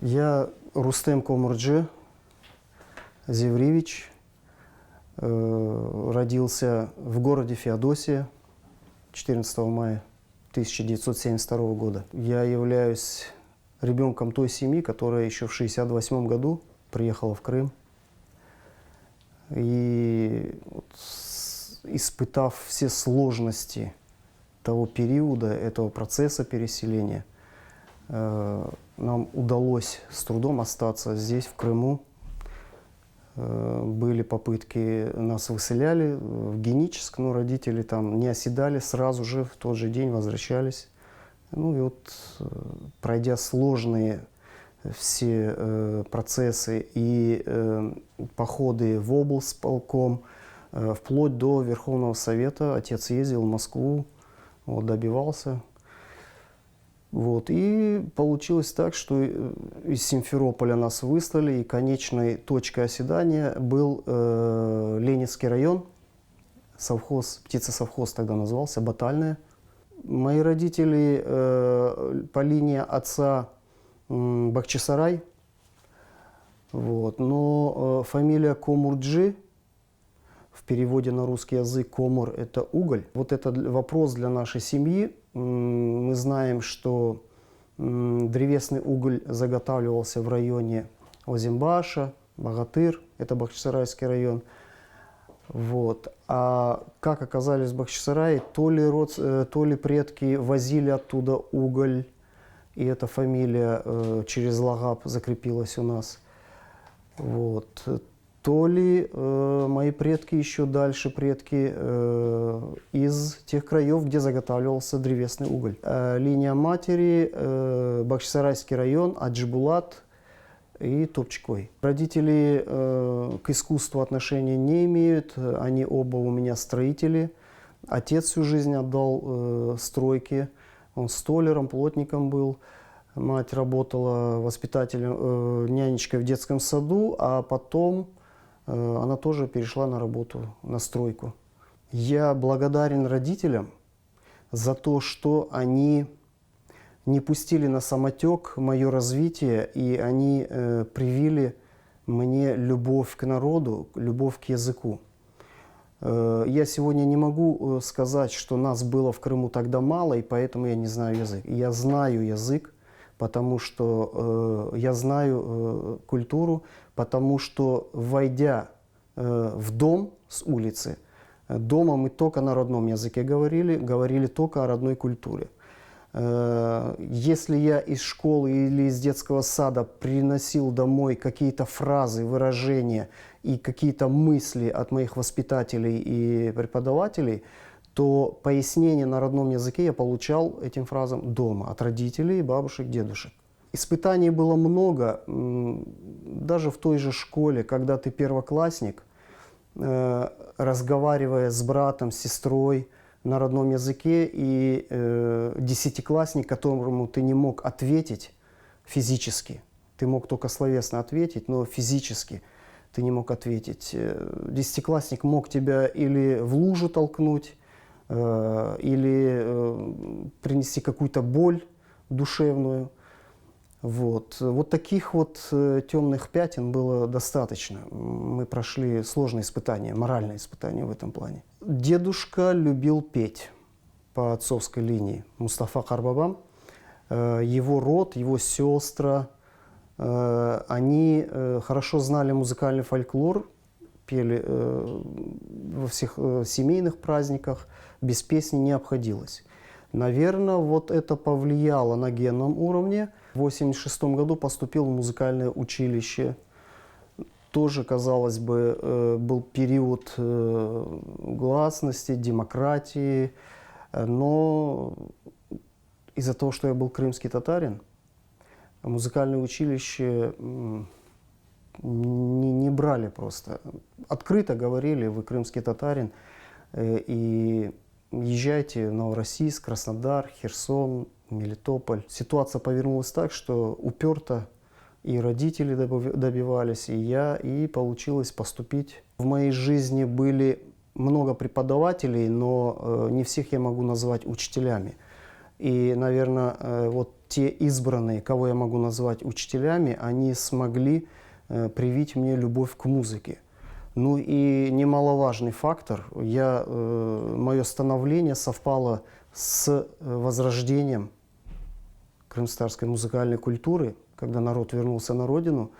Я Рустем Комурджи Зевревич, родился в городе Феодосия 14 мая 1972 года. Я являюсь ребенком той семьи, которая еще в 1968 году приехала в Крым. И испытав все сложности того периода, этого процесса переселения, нам удалось с трудом остаться здесь, в Крыму. Были попытки, нас выселяли в Геническ, но родители там не оседали, сразу же в тот же день возвращались. Ну и вот, пройдя сложные все процессы и походы в облсполком, вплоть до Верховного Совета, отец ездил в Москву, вот, добивался. Вот. И получилось так, что из Симферополя нас выслали, и конечной точкой оседания был Ленинский район, совхоз, птицесовхоз тогда назывался, Батальная. Мои родители по линии отца Бахчисарай, вот, но фамилия Комурджи, в переводе на русский язык Комур – это уголь. Вот это вопрос для нашей семьи. Мы знаем, что древесный уголь заготавливался в районе Озимбаша, Богатыр, это Бахчисарайский район. Вот. А как оказались в Бахчисарае, то ли предки возили оттуда уголь, и эта фамилия через Лагап закрепилась у нас. Вот. То ли мои предки, еще дальше предки, из тех краев, где заготавливался древесный уголь. Линия матери, Бахчисарайский район, Аджибулат и Топчкой. Родители к искусству отношения не имеют, они оба у меня строители. Отец всю жизнь отдал стройке, он столяром, плотником был. Мать работала воспитателем, нянечкой в детском саду, а потом она тоже перешла на работу, на стройку. Я благодарен родителям за то, что они не пустили на самотек мое развитие, и они привили мне любовь к народу, любовь к языку. Я сегодня не могу сказать, что нас было в Крыму тогда мало, и поэтому я не знаю язык. Я знаю язык, потому что я знаю культуру, потому что, войдя в дом с улицы, дома мы только на родном языке говорили только о родной культуре. Если я из школы или из детского сада приносил домой какие-то фразы, выражения и какие-то мысли от моих воспитателей и преподавателей, то пояснение на родном языке я получал этим фразам дома, от родителей, бабушек, дедушек. Испытаний было много, даже в той же школе, когда ты первоклассник, разговаривая с братом, с сестрой на родном языке, и десятиклассник, которому ты не мог ответить физически, ты мог только словесно ответить, но физически ты не мог ответить. Десятиклассник мог тебя или в лужу толкнуть, или принести какую-то боль душевную. Вот таких вот темных пятен было достаточно. Мы прошли сложные испытания, моральные испытания в этом плане. Дедушка любил петь по отцовской линии, Мустафа Карбабам. Его род, его сестры, они хорошо знали музыкальный фольклор, пели во всех семейных праздниках, без песни не обходилось. Наверное, вот это повлияло на генном уровне. В 1986 году поступил в музыкальное училище. Тоже, казалось бы, был период гласности, демократии. Но из-за того, что я был крымский татарин, музыкальное училище не брали просто. Открыто говорили: вы крымский татарин, и езжайте в Новороссийск, Краснодар, Херсон, Мелитополь. Ситуация повернулась так, что уперто и родители добивались, и я, и получилось поступить. В моей жизни были много преподавателей, но не всех я могу назвать учителями. И, наверное, вот те избранные, кого я могу назвать учителями, они смогли привить мне любовь к музыке. Ну и немаловажный фактор, мое становление совпало с возрождением крымско-татарской музыкальной культуры, когда народ вернулся на родину.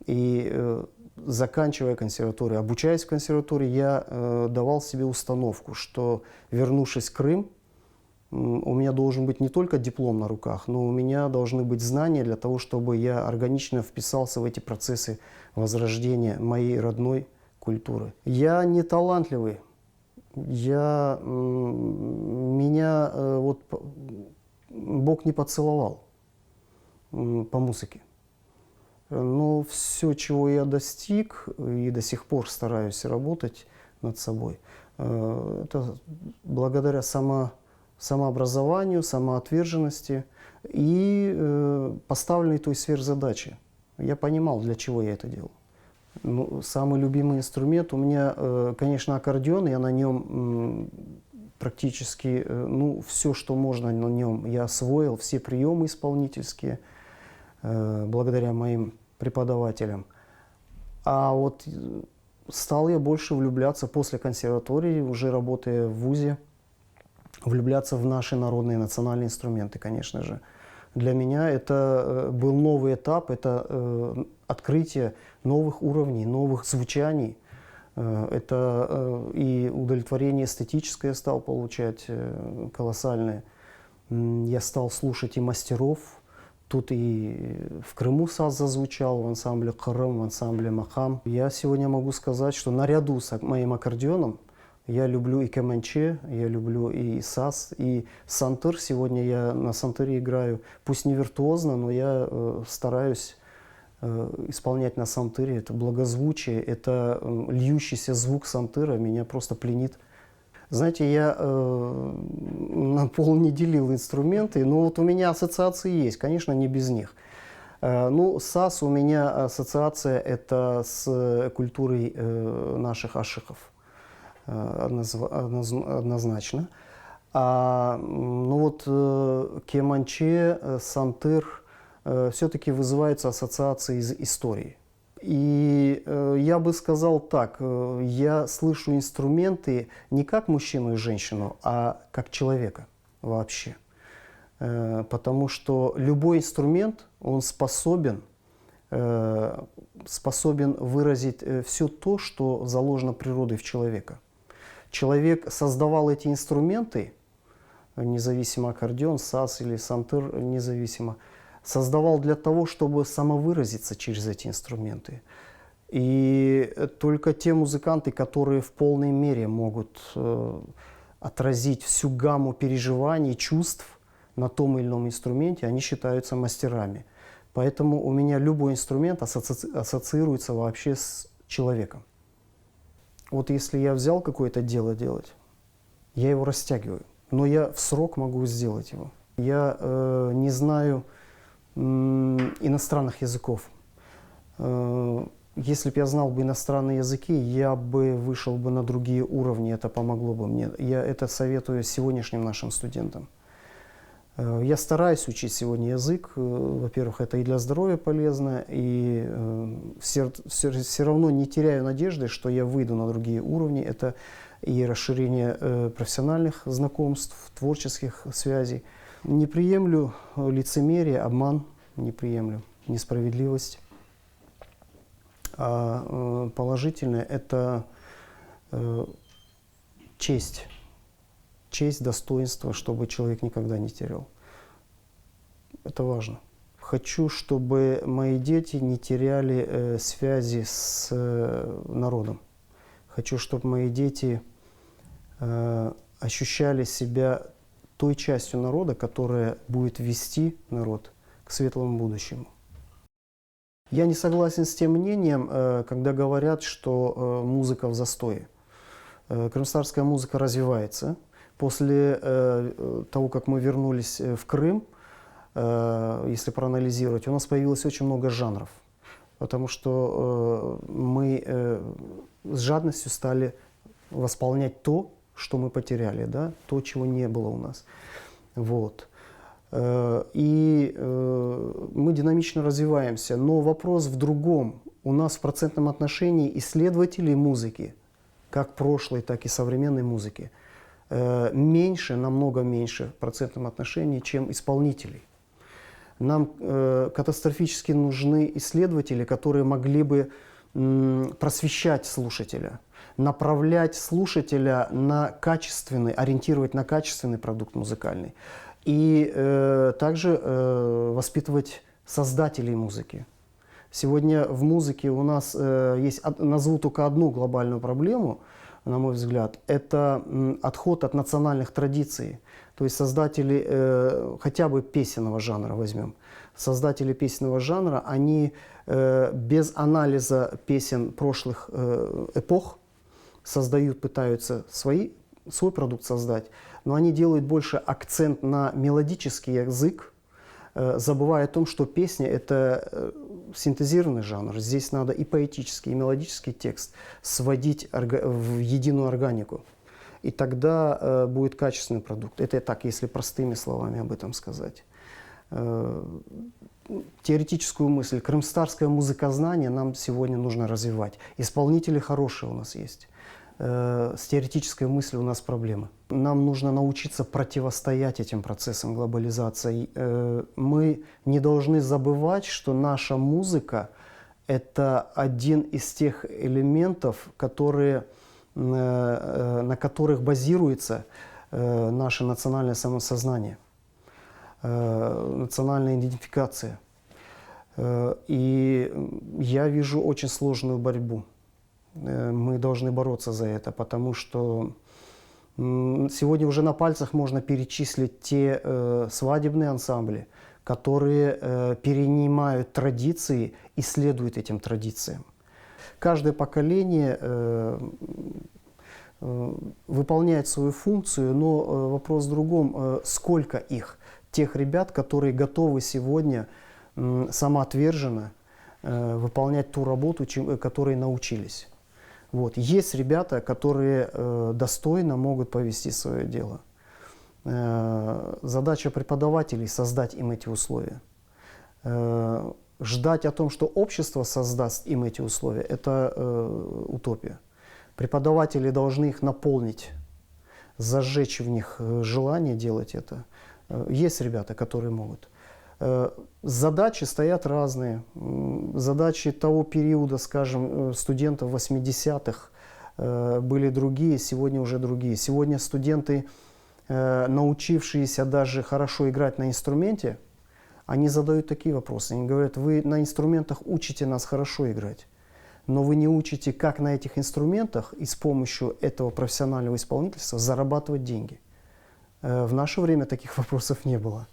И заканчивая консерваторию, обучаясь в консерватории, я давал себе установку, что, вернувшись в Крым, у меня должен быть не только диплом на руках, но у меня должны быть знания для того, чтобы я органично вписался в эти процессы возрождения моей родной культуры. Я не талантливый. Меня вот Бог не поцеловал по музыке. Но все, чего я достиг, и до сих пор стараюсь работать над собой, это благодаря самообразованию, самоотверженности и поставленной той сверхзадачи. Я понимал, для чего я это делал. Ну, самый любимый инструмент у меня, конечно, аккордеон. Я на нем практически, все, что можно на нем, я освоил, все приемы исполнительские, благодаря моим преподавателям. А вот стал я больше влюбляться после консерватории, уже работая в ВУЗе, влюбляться в наши народные национальные инструменты, конечно же. Для меня это был новый этап, это открытие новых уровней, новых звучаний. Это и удовлетворение эстетическое я стал получать колоссальное. Я стал слушать и мастеров. Тут и в Крыму САС зазвучал, в ансамбле Крым, в ансамбле Махам. Я сегодня могу сказать, что наряду с моим аккордеоном я люблю и кеманче, я люблю и САС, и сантыр. Сегодня я на сантыре играю, пусть не виртуозно, но я стараюсь исполнять на сантыре. Это благозвучие, это льющийся звук сантыра меня просто пленит. Знаете, я на пол не делил инструменты, но вот у меня ассоциации есть, конечно, не без них. Ну, САС у меня ассоциация это с культурой наших ашихов. Однозначно. Кеманче, сантыр все-таки вызываются ассоциации из истории. И я бы сказал так, я слышу инструменты не как мужчину и женщину, а как человека вообще. Потому что любой инструмент, он способен выразить все то, что заложено природой в человека. Человек создавал эти инструменты, независимо аккордеон, САС или сантыр, независимо, создавал для того, чтобы самовыразиться через эти инструменты. И только те музыканты, которые в полной мере могут отразить всю гамму переживаний, чувств на том или ином инструменте, они считаются мастерами. Поэтому у меня любой инструмент ассоциируется вообще с человеком. Вот если я взял какое-то дело делать, я его растягиваю, но я в срок могу сделать его. Я не знаю иностранных языков. Если бы я знал бы иностранные языки, я бы вышел бы на другие уровни, это помогло бы мне. Я это советую сегодняшним нашим студентам. Я стараюсь учить сегодня язык. Во-первых, это и для здоровья полезно, и все равно не теряю надежды, что я выйду на другие уровни. Это и расширение профессиональных знакомств, творческих связей. Не приемлю лицемерие, обман, не приемлю несправедливость. А положительное – это честь. Честь, достоинство, чтобы человек никогда не терял. Это важно. Хочу, чтобы мои дети не теряли связи с народом. Хочу, чтобы мои дети ощущали себя той частью народа, которая будет вести народ к светлому будущему. Я не согласен с тем мнением, когда говорят, что музыка в застое. Крымско-татарская музыка развивается. После того, как мы вернулись в Крым, если проанализировать, у нас появилось очень много жанров, потому что мы с жадностью стали восполнять то, что мы потеряли, да, то, чего не было у нас. Вот. И мы динамично развиваемся. Но вопрос в другом. У нас в процентном отношении исследователей музыки, как прошлой, так и современной музыки, меньше, намного меньше в процентном отношении, чем исполнителей. Нам катастрофически нужны исследователи, которые могли бы просвещать слушателя, направлять слушателя на качественный, ориентировать на качественный продукт музыкальный. И также воспитывать создателей музыки. Сегодня в музыке у нас есть, назову только одну глобальную проблему, на мой взгляд, это отход от национальных традиций. То есть создатели хотя бы песенного жанра возьмем. Создатели песенного жанра, они без анализа песен прошлых эпох создают, пытаются свой продукт создать, но они делают больше акцент на мелодический язык, забывая о том, что песня – это синтезированный жанр. Здесь надо и поэтический, и мелодический текст сводить в единую органику. И тогда будет качественный продукт. Это так, если простыми словами об этом сказать. Теоретическую мысль, крымстарское музыкознание нам сегодня нужно развивать. Исполнители хорошие у нас есть. С теоретической мыслью у нас проблемы. Нам нужно научиться противостоять этим процессам глобализации. Мы не должны забывать, что наша музыка – это один из тех элементов, на которых базируется наше национальное самосознание, национальная идентификация. И я вижу очень сложную борьбу. Мы должны бороться за это, потому что сегодня уже на пальцах можно перечислить те свадебные ансамбли, которые перенимают традиции и следуют этим традициям. Каждое поколение выполняет свою функцию, но вопрос в другом, сколько их, тех ребят, которые готовы сегодня самоотверженно выполнять ту работу, которой научились. Вот. Есть ребята, которые достойно могут повести свое дело. Задача преподавателей – создать им эти условия. Ждать о том, что общество создаст им эти условия – это утопия. Преподаватели должны их наполнить, зажечь в них желание делать это. Есть ребята, которые могут. Задачи стоят разные. Задачи того периода, скажем, студентов 80-х были другие, сегодня уже другие. Сегодня студенты, научившиеся даже хорошо играть на инструменте, они задают такие вопросы. Они говорят: вы на инструментах учите нас хорошо играть, но вы не учите, как на этих инструментах и с помощью этого профессионального исполнительства зарабатывать деньги. В наше время таких вопросов не было.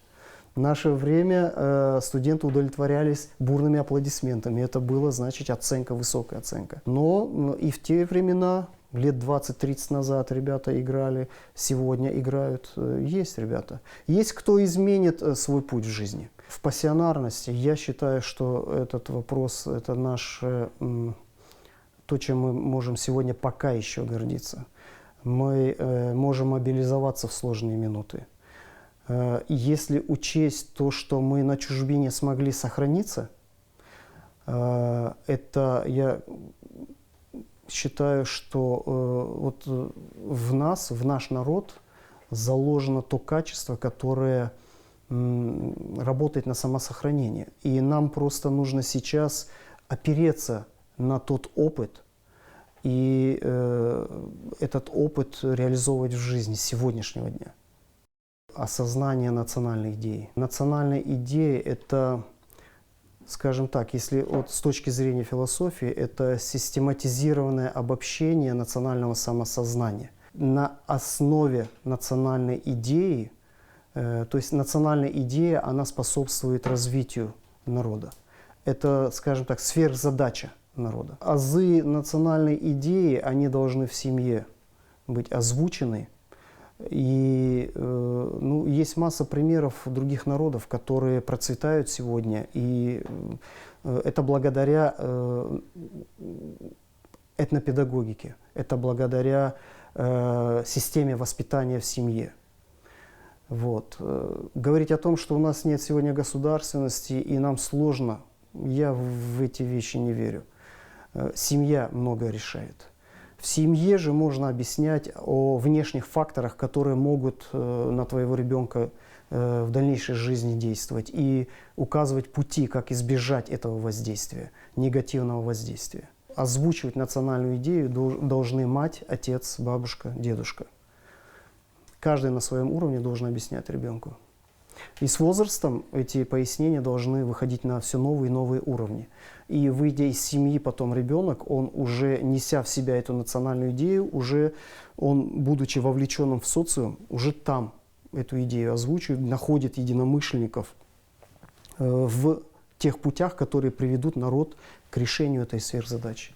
В наше время студенты удовлетворялись бурными аплодисментами. Это было, значит, оценка, высокая оценка. Но и в те времена, лет 20-30 назад, ребята играли, сегодня играют. Есть ребята. Есть кто изменит свой путь в жизни. В пассионарности я считаю, что этот вопрос, это наше, то, чем мы можем сегодня пока еще гордиться. Мы можем мобилизоваться в сложные минуты. Если учесть то, что мы на чужбине смогли сохраниться, это я считаю, что вот в нас, в наш народ заложено то качество, которое работает на самосохранение. И нам просто нужно сейчас опереться на тот опыт и этот опыт реализовывать в жизни сегодняшнего дня. Осознание национальной идеи. Национальная идея – это, скажем так, если вот с точки зрения философии, это систематизированное обобщение национального самосознания. На основе национальной идеи, то есть национальная идея, она способствует развитию народа. Это, скажем так, сверхзадача народа. Азы национальной идеи, они должны в семье быть озвучены. И ну, есть масса примеров других народов, которые процветают сегодня, и это благодаря этнопедагогике, это благодаря системе воспитания в семье. Вот. Говорить о том, что у нас нет сегодня государственности и нам сложно, я в эти вещи не верю. Семья многое решает. В семье же можно объяснять о внешних факторах, которые могут на твоего ребенка в дальнейшей жизни действовать и указывать пути, как избежать этого воздействия, негативного воздействия. Озвучивать национальную идею должны мать, отец, бабушка, дедушка. Каждый на своем уровне должен объяснять ребенку. И с возрастом эти пояснения должны выходить на все новые и новые уровни. И выйдя из семьи, потом ребенок, он уже, неся в себя эту национальную идею, уже он, будучи вовлеченным в социум, уже там эту идею озвучивает, находит единомышленников в тех путях, которые приведут народ к решению этой сверхзадачи.